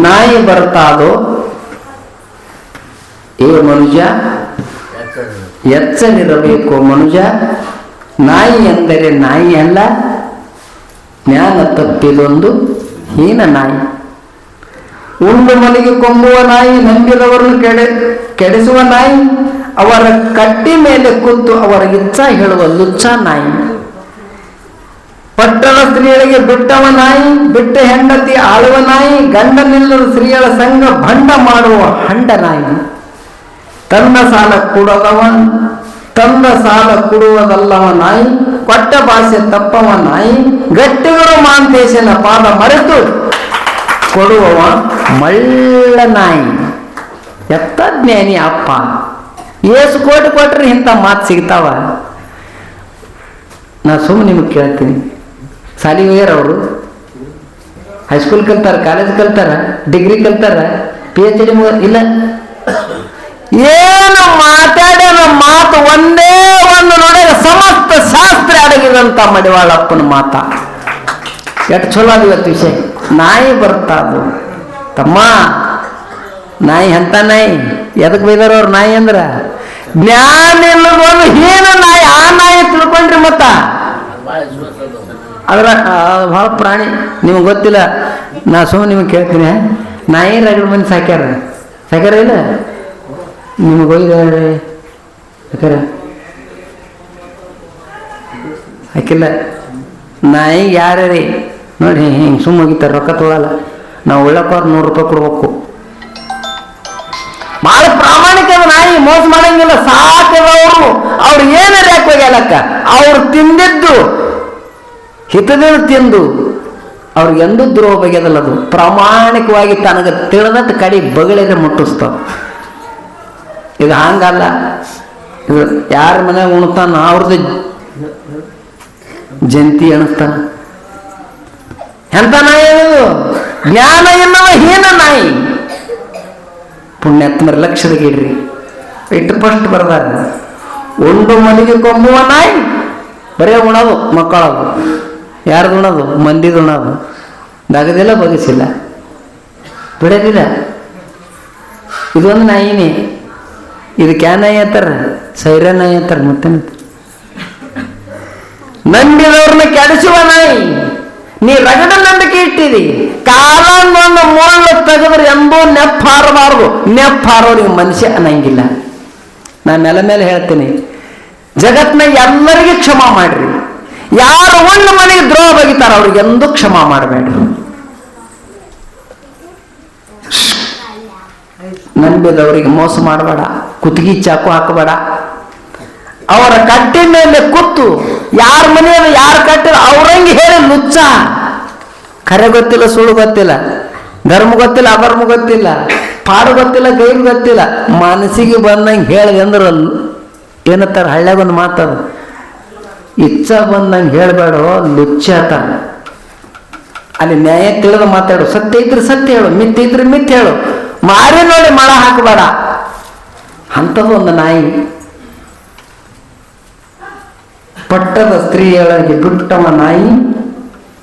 ನಾಯಿ ಬರ್ತಾದೋ ಏ ಮನುಜ ಎಚ್ಚರಿರಬೇಕು ಮನುಜ. ನಾಯಿ ಎಂದರೆ ನಾಯಿ ಅಲ್ಲ, ಜ್ಞಾನ ತಪ್ಪಿದೊಂದು ಹೀನ ನಾಯಿ. ಉಂಡು ಮನೆಗೆ ಕೊಂಬುವ ನಾಯಿ, ನಂಬಿದವರನ್ನು ಕೆಡಿಸುವ ನಾಯಿ, ಅವರ ಕಟ್ಟಿ ಮೇಲೆ ಕೂತು ಅವರ ಇಚ್ಛ ಹೇಳುವ ಲುಚ್ಚ ನಾಯಿ. ಪಟ್ಟಣ ಸ್ತ್ರೀಯರಿಗೆ ಬಿಟ್ಟವ ನಾಯಿ, ಬಿಟ್ಟ ಹೆಂಡತಿ ಆಳುವ ನಾಯಿ, ಗಂಡನಿಲ್ಲದ ಸ್ತ್ರೀಯರ ಸಂಘ ಭಂಡ ಮಾಡುವ ಹಂಡ ನಾಯಿ. ತಂದ ಸಾಲ ಕೊಡುವುದಲ್ಲವ ನಾಯಿ, ಕೊಟ್ಟ ಭಾಷೆ ತಪ್ಪವ ನಾಯಿ, ಗಟ್ಟಿಗಳು ಮಾಂತೇಶನ ಪಾದ ಮರೆತು ಕೊಡುವವ ಮಳ್ಳ ನಾಯಿ. ಎತ್ತ ಜ್ಞಾನಿ ಅಪ್ಪ, ಏಸು ಕೋಟಿ ಕೊಟ್ರೆ ಇಂಥ ಮಾತು ಸಿಗ್ತಾವ? ನಾ ಸುಮ್ಮನೆ ನಿಮಗೆ ಕೇಳ್ತೀನಿ, ಸಾಲಿ ಹೋಗ್ಯಾರ ಅವರು? ಹೈಸ್ಕೂಲ್ ಕಲ್ತಾರ, ಕಾಲೇಜ್ ಕಲ್ತಾರ, ಡಿಗ್ರಿ ಕಲ್ತಾರ, PhD ಇಲ್ಲ? ಏನು ಮಾತಾಡ್ಯಾರ ಮಾತು ಒಂದೇ ಒಂದು ನೋಡಿದ್ರೆ ಸಮಸ್ತ ಶಾಸ್ತ್ರ ಅಡಗಿದಂತ ಮಡಿವಾಳಪ್ಪನ ಮಾತ. ಎಷ್ಟು ಚಲೋ ಅದು ಇವತ್ತು ವಿಷಯ. ನಾಯಿ ಬರ್ತಾದು ತಮ್ಮ, ನಾಯಿ ಎಂತ ನಾಯಿ? ಎದಕ್ ಬೈದಾರ ಅವ್ರ ನಾಯಿ ಅಂದ್ರ? ಜ್ಞಾನ ಇಲ್ಲದೊಂದು ಹೀನ ನಾಯಿ. ಆ ನಾಯಿ ತಿಳ್ಕೊಂಡ್ರಿ ಮತ್ತ ಅದ್ರ ಭಾಳ ಪ್ರಾಣಿ ನಿಮ್ಗೆ ಗೊತ್ತಿಲ್ಲ. ನಾ ಸುಮ್ಮನೆ ನಿಮಗೆ ಕೇಳ್ತೀನಿ, ನಾಯಿ ರಗಡ ಮಂದಿ ಸಾಕ್ಯಾರ ಇಲ್ಲ? ನಿಮಗೆ ಹೋಗಿದಾರೆ ಯಾಕಾರ ಹಾಕಿಲ್ಲ? ನಾಯಿ ಯಾರ್ಯಾರಿ ನೋಡಿ ಹಿಂಗೆ ಸುಮ್ಮ ಹೋಗಿತಾರೆ, ರೊಕ್ಕ ತೊಗೊಳಲ್ಲ. ನಾವು ಉಳ್ಳಕ್ಕವ್ರು 100 ರೂಪಾಯಿ ಕೊಡ್ಬೇಕು. ಭಾಳ ಪ್ರಾಮಾಣಿಕ ನಾಯಿ, ಮೋಸ ಮಾಡಂಗಿಲ್ಲ. ಸಾಕಿದವರು ಅವ್ರು ಏನಾರ ಯಾಕೆ ಹೋಗ್ಯಾಲಕ್ಕ, ಅವ್ರು ತಿಂದಿದ್ದು ಹಿತದಿಂದ ತಿಂದು ಅವ್ರಿಗೆ ಎಂದೂ ದ್ರೋಹ ಬಗೆದಲ್ಲ. ಅದು ಪ್ರಾಮಾಣಿಕವಾಗಿ ತನಗೆ ತಿಳಿದಟ್ಟು ಕಡಿ ಬಗಳಿದ್ರೆ ಮುಟ್ಟಿಸ್ತಾವ. ಇದು ಹಂಗಲ್ಲ. ಇದು ಯಾರ ಮನೆ ಉಣ್ತಾನ ಅವ್ರದ್ದು ಜಂತಿ ಅಣಿಸ್ತಾನ. ಎಂತ ನಾಯಿ ಅದು? ಜ್ಞಾನ ಎನ್ನುವ ಹೀನ ನಾಯಿ. ಪುಣ್ಯಾತ್ಮರ ಲಕ್ಷದಾಗ ಇಡ್ರಿ, ಇಟ್ಟು ಫಸ್ಟ್ ಬರ್ದಾರ. ಉಂಡು ಮನೆಗೆ ಕೊಂಬುವ ನಾಯಿ, ಬರೇ ಉಣೋದು ಮಕ್ಕಳದು. ಯಾರ್ದು ಉಣೋದು? ಮಂದಿದು ಉಣೋದು. ದಗದಿಲ್ಲ, ಬಗಸಿಲ್ಲ, ಬಿಡೋದಿಲ್ಲ. ಇದೊಂದು ನಾಯಿನೇ. ಇದಕ್ಕೆ ಯಾ ನಾಯಿ ಅಂತಾರ? ಸೈರ ನಾಯಿ ಅಂತಾರ. ಮತ್ತೆ ನಂಬಿದವ್ರನ್ನ ಕೆಡಿಸುವ ನಾಯಿ. ನೀ ರಗಡ ನಂಬಿಕೆ ಇಟ್ಟಿದಿ, ಕಾಲೊಂದೊಂದು ಮುಳ್ಳು ತೆಗೆದ್ರೆ ಎಂಬೂ ನೆಪ್ಪಾರಬಾರ್ದು. ನೆಪ್ಪಾರೋರಿಗೆ ಮನುಷ್ಯ ಅನ್ನಂಗಿಲ್ಲ. ನಾನು ಮೇಲೆ ಹೇಳ್ತೀನಿ, ಜಗತ್ನಾಗ ಎಲ್ಲರಿಗೂ ಕ್ಷಮಾ ಮಾಡ್ರಿ. ಯಾರು ಒಂದು ಮನೆಗೆ ದ್ರೋಹ ಬಗಿತಾರ ಅವ್ರಿಗೆ ಎಂದೂ ಕ್ಷಮಾ ಮಾಡಬೇಡ್ರಿ. ನಂಬಿದವರಿಗೆ ಮೋಸ ಮಾಡಬೇಡ, ಕುತ್ತಿಗೆ ಚಾಕು ಹಾಕಬೇಡ. ಅವರ ಕಟ್ಟಿ ಮೇಲೆ ಕೂತು ಯಾರ ಮನೆಯಲ್ಲಿ ಯಾರು ಕಟ್ಟಿದ ಅವ್ರಂಗೆ ಹೇಳಿ ಲುಚ್ಚ. ಕರೆ ಗೊತ್ತಿಲ್ಲ, ಸುಳ್ಳು ಗೊತ್ತಿಲ್ಲ, ಧರ್ಮ ಗೊತ್ತಿಲ್ಲ, ಅಧರ್ಮ ಗೊತ್ತಿಲ್ಲ, ಪಾಡು ಗೊತ್ತಿಲ್ಲ, ಗೈರು ಗೊತ್ತಿಲ್ಲ, ಮನಸ್ಸಿಗೆ ಬಂದಂಗೆ ಹೇಳಿದೆ ಅಂದ್ರೆ ಏನತ್ತಾರ ಹಳ್ಳ್ಯಾಗೊಂದು ಮಾತದ, ಇಚ್ಛಾ ಬಂದಂಗೆ ಹೇಳಬೇಡ ಲುಚ್ಚ ಆತ. ಅಲ್ಲಿ ನ್ಯಾಯ ತಿಳಿದು ಮಾತಾಡು. ಸತ್ಯ ಇದ್ರೆ ಸತ್ಯ ಹೇಳು, ಮಿಥ್ಯ ಇದ್ರೆ ಮಿಥ್ಯ ಹೇಳು. ಮಾರಿ ನೋಡಿ ಮಳ ಹಾಕಬೇಡ. ಅಂಥದ್ದು ಒಂದು ನಾಯಿ. ಪಟ್ಟದ ಸ್ತ್ರೀಯೊಳಗೆ ಬಿಟ್ಟವ ನಾಯಿ.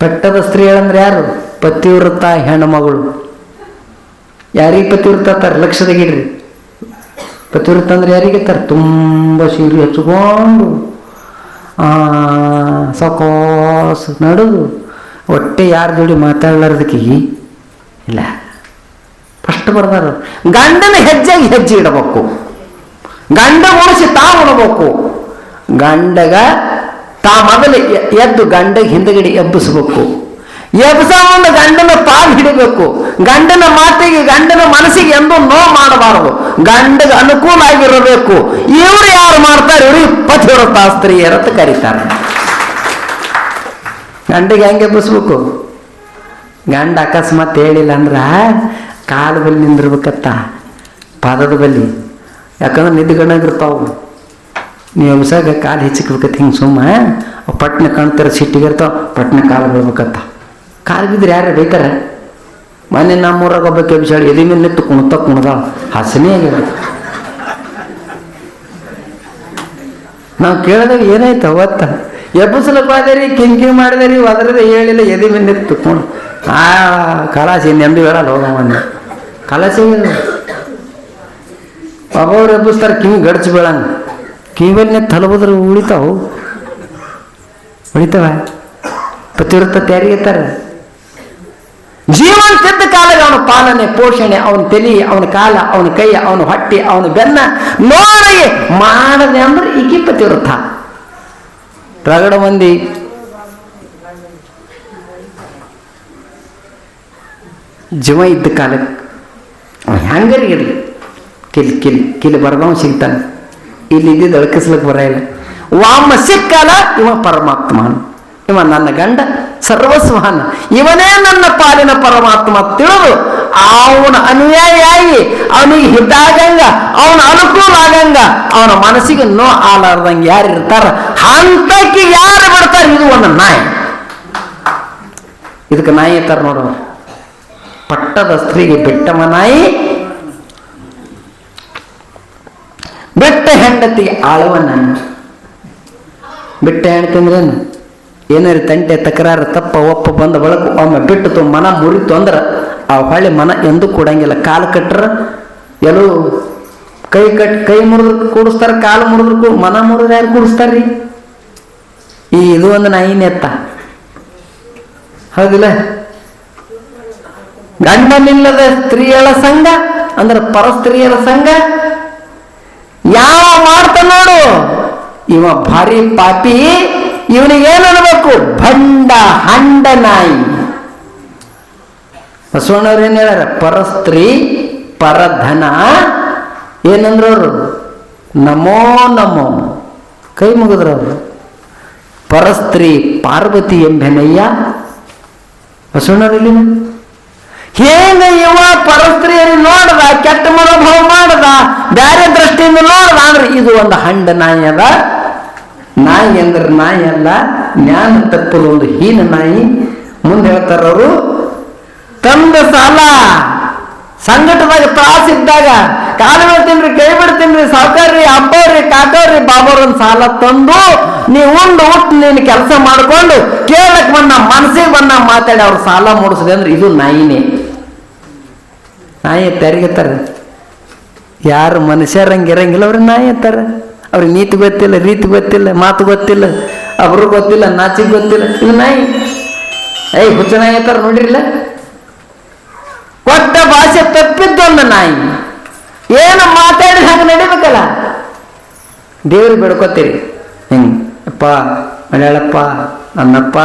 ಪಟ್ಟದ ಸ್ತ್ರೀಯಳಂದ್ರೆ ಯಾರು? ಪತಿವ್ರತ ಹೆಣ್ಣುಮಗಳು. ಯಾರಿಗೆ ಪತಿವ್ರತ ಅಂತಾರೆ? ಲಕ್ಷದಾಗಿಡ್ರಿ. ಪತಿವ್ರತ ಅಂದ್ರೆ ಯಾರಿಗಿರ್ತಾರೆ? ತುಂಬ ಸೀರೆ ಹಚ್ಕೊಂಡು ಸಾಕೋಸ್ ನಡುದು ಹೊಟ್ಟೆ ಯಾರ ಜೋಡಿ ಮಾತಾಡ್ಲಾರ್ದಕ್ಕೆ ಇಲ್ಲ. ಫಸ್ಟ್ ಬರ್ದಾರ ಗಂಡನ ಹೆಜ್ಜೆಗೆ ಹೆಜ್ಜೆ ಇಡಬೇಕು. ಗಂಡ ಉಣಿಸಿ ತಾ ಉಣಬೇಕು. ಗಂಡಗ ತಾ ಮೊದಲು ಎದ್ದು ಗಂಡಗೆ ಹಿಂದಗಡೆ ಎಬ್ಬಿಸ್ಬೇಕು. ಎಬ್ಸ ಮುಂದೆ ಗಂಡನ ಪಾಲ್ ಹಿಡಿಬೇಕು. ಗಂಡನ ಮಾತಿಗೆ ಗಂಡನ ಮನಸ್ಸಿಗೆ ಎಂದೂ ನೋವು ಮಾಡಬಾರದು. ಗಂಡಗೆ ಅನುಕೂಲ ಆಗಿರಬೇಕು. ಇವ್ರು ಯಾರು ಮಾಡ್ತಾರೆ? ಇವ್ರಿಗೆ ಪತಿವ್ರತ ಸ್ತ್ರೀಯರಂತ ಕರೀತಾರೆ. ಗಂಡಗೆ ಹೆಂಗೆ ಎಬ್ಬಿಸ್ಬೇಕು? ಗಂಡ ಅಕಸ್ಮಾತ್ ಹೇಳಿಲ್ಲ ಅಂದ್ರೆ ಕಾಲು ಬಲ್ಲಿ ನಿಂದಿರ್ಬೇಕತ್ತ, ಪಾದದ ಬಲ್ಲಿ. ಯಾಕಂದ್ರೆ ನಿದ್ದುಗಣ್ಣಾಗಿರ್ತಾವು. ನೀವು ಎಬ್ಸಾಗ ಕಾಲು ಹೆಚ್ಚಿಕ್ಬೇಕತ್ತ. ಹಿಂಗೆ ಸುಮ್ಮ ಪಟ್ನ ಕಾಣ್ತಾರೆ, ಸಿಟ್ಟಿಗಿರ್ತಾವ, ಪಟ್ನ ಕಾಲು ಬೀಳ್ಬೇಕತ್ತ. ಕಾಲು ಬಿದ್ದರೆ ಯಾರು ಬೈತಾರೆ? ಮೊನ್ನೆ ನಮ್ಮೂರಾಗ ಒಬ್ಬಕ್ಕೆ ಎಬ್ಸಾಳಿ ಎದಿ ಮೇಲೆ ನಿಂತು ಕುಣ್ದಾಳ, ಹಸನೇ ಆಗ್ಯಾರ. ನಾವು ಕೇಳಿದಾಗ ಏನಾಯ್ತು ಅವತ್ತ? ಎಬ್ಬಿಸ್ಲಕ್ಕೆ ಹೋದೇರಿ, ಕಿಂಕಿ ಮಾಡಿದೇರಿ, ಒದರದ ಹೇಳಿಲ್ಲ, ಎದಿ ಮೇಲೆ ನಿಂತು ಕುಣ್ ಆ ಕಲಾಸಿ ನೆಂದು ಹೇಳಲ್ಲ ಹೋಗವನ್ನ ಕಲಾಸಿ ಒಬ್ಬವ್ರು ಎಬ್ಬಿಸ್ತಾರೆ ಕಿವಿ ಗಡ್ಚು ಬೀಳಂಗ ಕಿವಿಯಲ್ಲೇ ತಲುಬೋದ್ರೆ ಉಳಿತಾವು ಉಳಿತಾವ ಪತಿವೃತ್ತ ಯಾರಿಗೆತ್ತಾರೆ ಜೀವಂತಿದ್ದ ಕಾಲಕ್ಕೆ ಅವನ ಪಾಲನೆ ಪೋಷಣೆ ಅವನ ತಲೆ ಅವನ ಕಾಲ ಅವನ ಕೈ ಅವನ ಹೊಟ್ಟೆ ಅವನ ಬೆನ್ನ ನೋಡಿ ಮಾಡದೆ ಅಂದ್ರೆ ಈಕಿ ಪತಿವೃತ್ತ ರಗಡ ಮಂದಿ ಜೀವ ಇದ್ದ ಕಾಲಕ್ಕೆ ಹೆಂಗರಿ ಇರಲಿ ಕಿಲಿ ಬರದವ ಸಿಗ್ತಾನೆ ಇಲ್ಲಿ ಇದ್ದಿದ್ದು ಅಳಕಿಸ್ಲಿಕ್ಕೆ ಬರೋಲ್ಲ ವಾಮ ಸಿಕ್ಕಲ್ಲ ಇವ ಪರಮಾತ್ಮ ಇವ ನನ್ನ ಗಂಡ ಸರ್ವಸ್ವನ ಇವನೇ ನನ್ನ ಪಾಲಿನ ಪರಮಾತ್ಮ ತಿಳಿದು ಅವನ ಅನುಯಾಯಿಯಾಗಿ ಅವನಿಗೆ ಹಿದ್ದಾಗಂಗ ಅವನ ಅನುಕೂಲ ಆಗಂಗ ಅವನ ಮನಸ್ಸಿಗೆ ನೋ ಆಲಾರ್ದಂಗೆ ಯಾರು ಇರ್ತಾರ ಹಂತಕ್ಕೆ ಯಾರು ಬಿಡ್ತಾರೆ ಇದು ಒಂದು ನಾಯಿ ಇದಕ್ಕೆ ನಾಯಿ ಇರ್ತಾರೆ ನೋಡುವ ಪಟ್ಟದ ಸ್ತ್ರೀಗೆ ಬೆಟ್ಟವ ನಾಯಿ ಬೆಟ್ಟ ಹೆಂಡತಿಗೆ ಆಳುವ ನಾಯಿ ಬೆಟ್ಟ ಹೆಂಡತಿ ಅಂದ್ರೇನು ಏನಾರು ತಂಟೆ ತಕರಾರು ತಪ್ಪ ಒಪ್ಪ ಬಂದ ಬಳಕ ಒಮ್ಮೆ ಬಿಟ್ಟು ಮನ ಮುರಿತು ಅಂದ್ರೆ ಆ ಹೊಳೆ ಮನ ಎಂದೂ ಕೊಡಂಗಿಲ್ಲ ಕಾಲು ಕಟ್ರ ಎಲ್ಲೂ ಕೈ ಮುರಿದ್ರು ಕೂಡಿಸ್ತಾರ ಕಾಲು ಮುರಿದ್ರು ಮನ ಮುರಿದ್ರೆ ಯಾರು ಕೂಡಿಸ್ತಾರ್ರಿ ಇದು ಒಂದು ನಾಯಿನೆತ್ತ ಹೌದಿಲ್ಲ ಗಂಡನಿಲ್ಲದ ಸ್ತ್ರೀಯರ ಸಂಘ ಅಂದ್ರೆ ಪರಸ್ತ್ರೀಯರ ಸಂಘ ಯಾವ ಮಾಡ್ತ ನೋಡು ಇವ ಭಾರಿ ಪಾಪಿ ಇವನಿಗೆ ಏನು ಅನ್ಬೇಕು ಭಂಡ ಹಂಡ ನಾಯಿ ಬಸವಣ್ಣವ್ರು ಏನ್ ಹೇಳ್ಯಾರ ಪರಸ್ತ್ರೀ ಪರಧನ ಏನಂದ್ರವ್ರು ನಮೋ ನಮೋ ಕೈ ಮುಗಿದ್ರವ್ರು ಪರಸ್ತ್ರೀ ಪಾರ್ವತಿ ಎಂಬೆನಯ್ಯ ಬಸವಣ್ಣವ್ರಲ್ಲಿ ಹೇಗ ಇವ ಪರಸ್ತ್ರೀಯರಿಗೆ ನೋಡದ ಕೆಟ್ಟ ಮನೋಭಾವ ಮಾಡದ ಬ್ಯಾರೆ ದೃಷ್ಟಿಯಿಂದ ನೋಡದ ಅಂದ್ರೆ ಇದು ಒಂದು ಹಂಡ ನಾಯಿ ಅದ ನಾಯಿ ಅಂದ್ರೆ ನಾಯಿ ಅಲ್ಲ ಜ್ಞಾನ ತಪ್ಪಲು ಒಂದು ಹೀನ ನಾಯಿ ಮುಂದೆ ಹೇಳ್ತಾರವರು ತಂದ ಸಾಲ ಸಂಕಟದಾಗ ತ್ರಾಸಿದ್ದಾಗ ಕಾಲು ಬಿಡ್ತೀನಿ ಕೈ ಬಿಡ್ತೀನಿ ಸಾವುಕಾರ್ರಿ ಅಬ್ಬವ್ರಿ ಕಾಕವ್ರಿ ಬಾಬವ್ರನ್ನ ಸಾಲ ತಂದು ನೀವು ಉಂಡು ಉಟ್ಟು ನೀನು ಕೆಲಸ ಮಾಡ್ಕೊಂಡು ಕೇಳಕ್ ಬಂದ ಮನಸ್ಸಿಗೆ ಬಂದ ಮಾತಾಡಿ ಅವ್ರು ಸಾಲ ಮೂಡಿಸಿದೆ ಅಂದ್ರೆ ಇದು ನಾಯಿನೇ ನಾಯಿ ತೆರಿಗೆತ್ತಾರೆ ಯಾರು ಮನುಷ್ಯರಂಗೆ ಇರಂಗಿಲ್ಲ ಅವ್ರಿಗೆ ನಾಯಿ ಎತ್ತಾರೆ ಅವ್ರಿಗೆ ನೀತಿ ಗೊತ್ತಿಲ್ಲ ರೀತಿ ಗೊತ್ತಿಲ್ಲ ಮಾತು ಗೊತ್ತಿಲ್ಲ ಅವ್ರು ಗೊತ್ತಿಲ್ಲ ನಾಚಿಗೆ ಗೊತ್ತಿಲ್ಲ ಇದು ನಾಯಿ ಹುಚ್ಚ ನಾಯಿ ಎತ್ತಾರೆ ನೋಡಿರಿಲ್ಲ ಕೊಟ್ಟ ಭಾಷೆ ತಪ್ಪಿದ್ದೊಂದು ನಾಯಿ ಏನು ಮಾತಾಡಿದ ಹಾಗೆ ನಡಿಬೇಕಲ್ಲ ದೇವ್ರಿಗೆ ಬೇಡ್ಕೋತೀರಿ ಹಿಂಗೆ ಅಪ್ಪ ಮಲಯಾಳಪ್ಪ ನನ್ನಪ್ಪ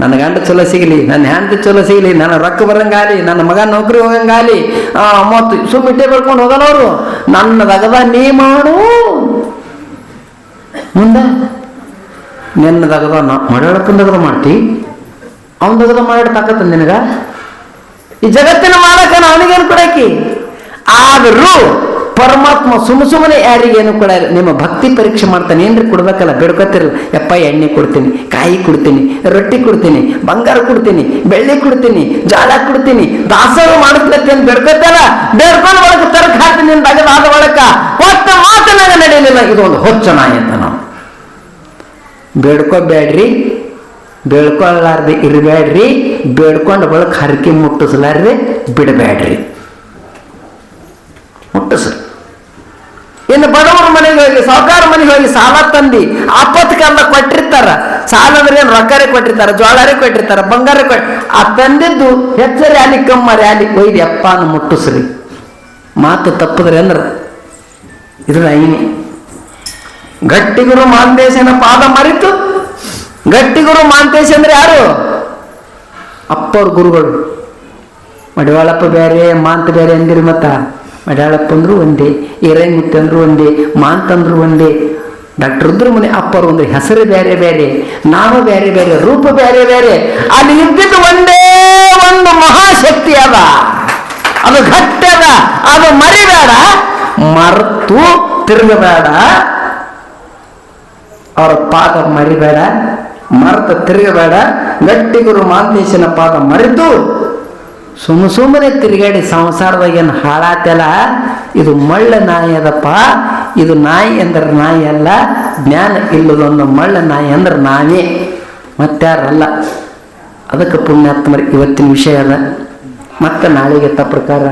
ನನ್ನ ಗಂಡ ಚಲೋ ಸಿಗಲಿ ನನ್ನ ಹೆಂಡತಿ ಚಲೋ ಸಿಗಲಿ ನನ್ನ ರೊಕ್ಕ ಬರಂಗಾಲಿ ನನ್ನ ಮಗ ನೌಕರಿ ಹೋಗಂಗಾಲಿ ಮತ್ತು ಸುಮ್ಮಿಟ್ಟೆ ಬೆಳ್ಕೊಂಡು ಹೋಗಲ್ಲ ಅವರು ನನ್ನದಗದ ನೀ ಮಾಡು ಮುಂದೆ ನಿನ್ನದಗದ ಮಲಯಾಳಪ್ಪಂದಗದ ಮಾಡ್ತಿ ಅವನದಗದ ಮಾಡಿ ತಾಕತ್ತ ನಿನಗ ಈ ಜಗತ್ತಿನ ಮಾಲಕನ ಅವನಿಗೇನು ಕೊಡಾಕಿ ಆದರೂ ಪರಮಾತ್ಮ ಸುಮ್ಮನೆ ಯಾರಿಗೇನು ಕೊಡ ನಿಮ್ಮ ಭಕ್ತಿ ಪರೀಕ್ಷೆ ಮಾಡ್ತಾನೆ ಏನ್ರಿ ಕೊಡ್ಬೇಕಲ್ಲ ಬೇಡ್ಕೊತಿರಲ್ಲ ಯಪ್ಪ ಎಣ್ಣೆ ಕೊಡ್ತೀನಿ ಕಾಯಿ ಕೊಡ್ತೀನಿ ರೊಟ್ಟಿ ಕೊಡ್ತೀನಿ ಬಂಗಾರ ಕೊಡ್ತೀನಿ ಬೆಳ್ಳಿ ಕೊಡ್ತೀನಿ ಜಾಲ ಕೊಡ್ತೀನಿ ದಾಸೋಹ ಮಾಡಿಸ್ಲತ್ತೇನು ಬೇಡ್ಕೊತಲ್ಲ ಬೇಡ್ಕೊಂಡು ಒಳಗೆ ತರಕ್ ಹಾಕ್ತೀನಿ ನಿನ್ ತಗದಾದ ಒಳಕ ಒಟ್ಟ ಮಾತನಾಗ ನಡೆಯಲಿಲ್ಲ ಇದೊಂದು ಹೊಚ್ಚ ನಾಯಿ ಅಂತ ನಾವು ಬೇಡ್ಕೋಬೇಡ್ರಿ ಬೇಡ್ಕೊಳ್ಳಾರ್ದೆ ಇರಬೇಡ್ರಿ ಬೇಡ್ಕೊಂಡು ಬಳಕ ಹರಕೆ ಮುಟ್ಟಿಸ್ಲಾರ್ದೆ ಬಿಡಬೇಡ್ರಿ ಮುಟ್ಟಿಸ್ರಿ ಇನ್ನು ಬಡವರ ಮನೆಗೆ ಹೋಗಿ ಸಾವುಕಾರ ಮನೆಗೆ ಹೋಗಿ ಸಾಲ ತಂದು ಆಪತ್ ಕಾಲ ಕೊಟ್ಟಿರ್ತಾರ ಸಾಲ ಅಂದ್ರೆ ಏನು ರೊಕ್ಕರೇ ಕೊಟ್ಟಿರ್ತಾರ ಜೋಳರೇ ಕೊಟ್ಟಿರ್ತಾರ ಬಂಗಾರ ಆ ತಂದಿದ್ದು ಹೆಚ್ಚರಿ ಅಲ್ಲಿ ಕಮ್ಮರಿ ಅಲ್ಲಿ ಒಯ್ದು ಅಪ್ಪ ಅನ್ನು ಮುಟ್ಟಿಸ್ರಿ ಮಾತು ತಪ್ಪದ್ರಿ ಅಂದ್ರ ಇದ್ರ ಐನಿ ಗಟ್ಟಿಗುರು ಮಾಂತೇಶನ ಪಾದ ಮರಿತು ಗಟ್ಟಿಗುರು ಮಾಂತೇಶ್ ಅಂದ್ರೆ ಯಾರು ಅಪ್ಪವ್ರ ಗುರುಗಳು ಮಡಿವಾಳಪ್ಪ ಬೇರೆ ಮಾಂತ ಬೇರೆ ಅಂದಿರಿ ಮತ್ತ ಮಡ್ಯಾಳಪ್ಪ ಅಂದ್ರು ಒಂದೇ ಈರಂಗುತ್ತಿ ಅಂದ್ರು ಒಂದೇ ಮಾಂತಂದ್ರು ಒಂದೇ ಡಾಕ್ಟರ್ ರುದ್ರಮುನಿ ಅಪ್ಪರು ಒಂದು ಹೆಸರು ಬೇರೆ ಬೇರೆ ನಾವು ಬೇರೆ ಬೇರೆ ರೂಪ ಬೇರೆ ಬೇರೆ ಅಲ್ಲಿ ಇದ್ದಿದ್ದು ಒಂದೇ ಒಂದು ಮಹಾಶಕ್ತಿ ಅದ ಅದು ಗಟ್ಟಿ ಅದ ಅದು ಮರಿಬೇಡ ಮರೆತು ತಿರುಗಬೇಡ ಅವರ ಪಾದ ಮರಿಬೇಡ ಮರೆತು ತಿರುಗಬೇಡ ಗಟ್ಟಿಗುರು ಮಾಂತೇಶನ ಪಾದ ಮರೆತು ಸುಮ್ಮನೆ ತಿರುಗಾಡಿ ಸಂಸಾರದಾಗ ಏನು ಹಾಳಾತೆಲ್ಲ ಇದು ಮಳ್ಳ ನಾಯಿ ಅದಪ್ಪ ಇದು ನಾಯಿ ಅಂದ್ರೆ ನಾಯಿ ಅಲ್ಲ ಜ್ಞಾನ ಇಲ್ಲದೊಂದು ಮಳ್ಳ ನಾಯಿ ಅಂದ್ರೆ ನಾವೇ ಮತ್ತಾರಲ್ಲ ಅದಕ್ಕೆ ಪುಣ್ಯಾತ್ಮರು ಇವತ್ತಿನ ವಿಷಯ ಅದ. ಮತ್ತೆ ನಾಳೆಗೆ ಪ್ರಕಾರ